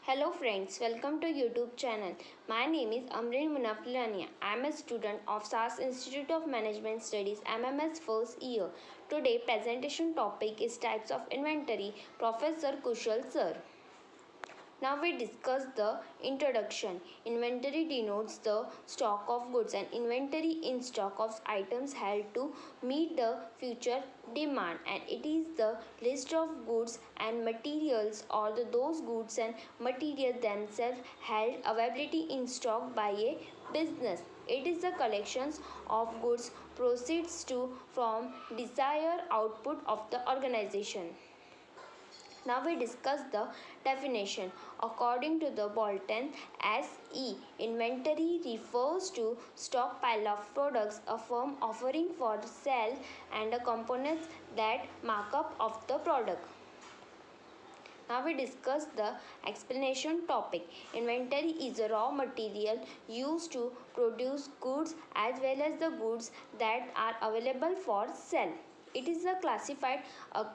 Hello friends, welcome to YouTube channel. My name is Amreen Munafilania. I am a student of SAS Institute of Management Studies MMS first year. Today presentation topic is types of inventory. Professor Kushal sir. Now we discuss the introduction. Inventory denotes the stock of goods and inventory in stock of items held to meet the future demand, and it is the list of goods and materials or those goods and materials themselves held availability in stock by a business. It is the collections of goods proceeds to from desired output of the organization. Now we discuss the definition. According to the Bolton SE, inventory refers to stockpile of products a firm offering for sale and the components that mark up of the product. Now we discuss the explanation topic. Inventory is a raw material used to produce goods as well as the goods that are available for sale. It is classified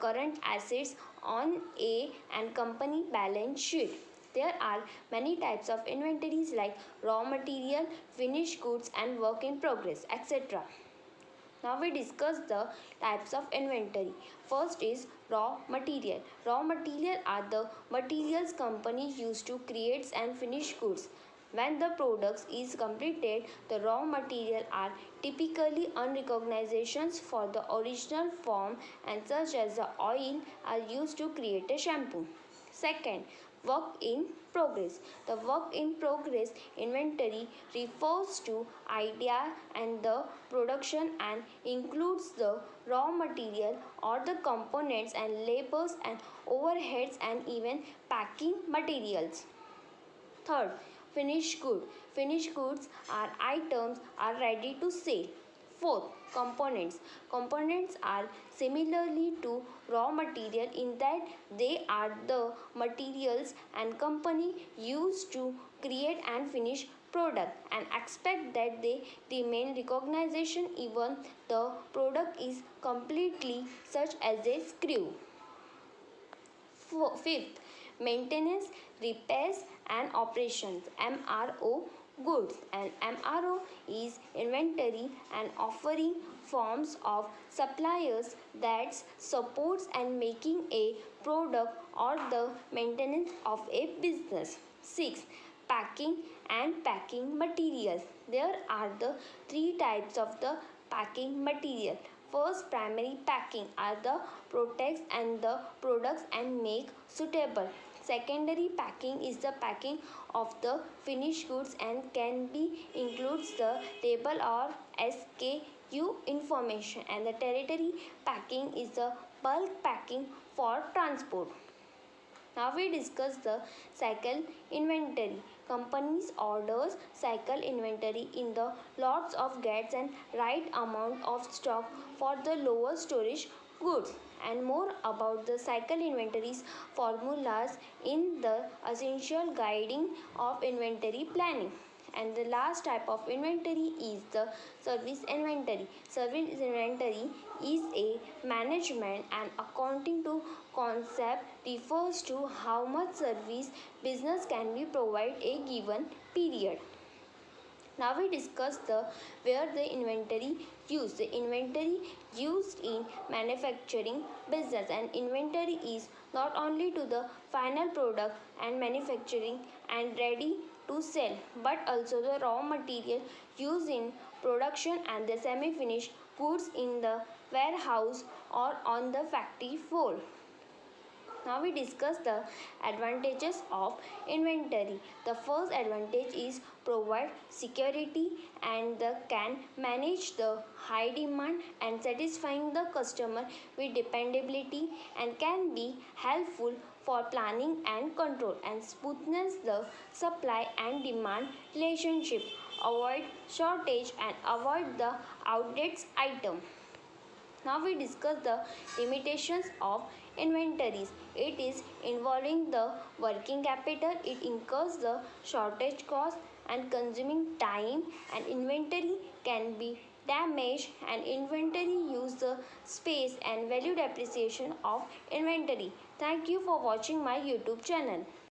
current assets on a and company balance sheet. There are many types of inventories like raw material, finished goods and work in progress, etc. Now we discuss the types of inventory. First is raw material. Raw material are the materials company use to create and finish goods. When the products is completed, the raw material are typically unrecognizations for the original form, and such as the oil are used to create a shampoo. Second, work in progress. The work in progress inventory refers to idea and the production and includes the raw material or the components and labors and overheads and even packing materials. Third, finished good. Finished goods are items are ready to sell. Fourth, components. Components are similarly to raw material in that they are the materials and company use to create and finish product and expect that they remain recognition even the product is completely, such as a screw. Fifth, maintenance, repairs and operations, MRO goods, and MRO is inventory and offering forms of suppliers that supports and making a product or the maintenance of a business. 6. Packing and packing materials. There are the three types of the packing material. First, primary packing are the protects and the products and make suitable. Secondary packing is the packing of the finished goods and can be includes the label or SKU information, and the tertiary packing is the bulk packing for transport. Now we discuss the cycle inventory. Companies orders cycle inventory in the lots of gets and right amount of stock for the lower storage goods. And more about the cycle inventories formulas in the essential guiding of inventory planning. And the last type of inventory is the service inventory. Service inventory is a management and accounting to concept refers to how much service business can be provided a given period. Now we discuss the where the inventory used. The inventory used in manufacturing business, and inventory is not only to the final product and manufacturing and ready to sell, but also the raw material used in production and the semi-finished goods in the warehouse or on the factory floor. Now we discuss the advantages of inventory. The first advantage is provide security and can manage the high demand and satisfying the customer with dependability, and can be helpful for planning and control and smoothness the supply and demand relationship, avoid shortage and avoid the outdated item. Now we discuss the limitations of inventories. It is involving the working capital. It incurs the shortage cost and consuming time, and inventory can be damaged, and inventory use the space and value depreciation of inventory. Thank you for watching my YouTube channel.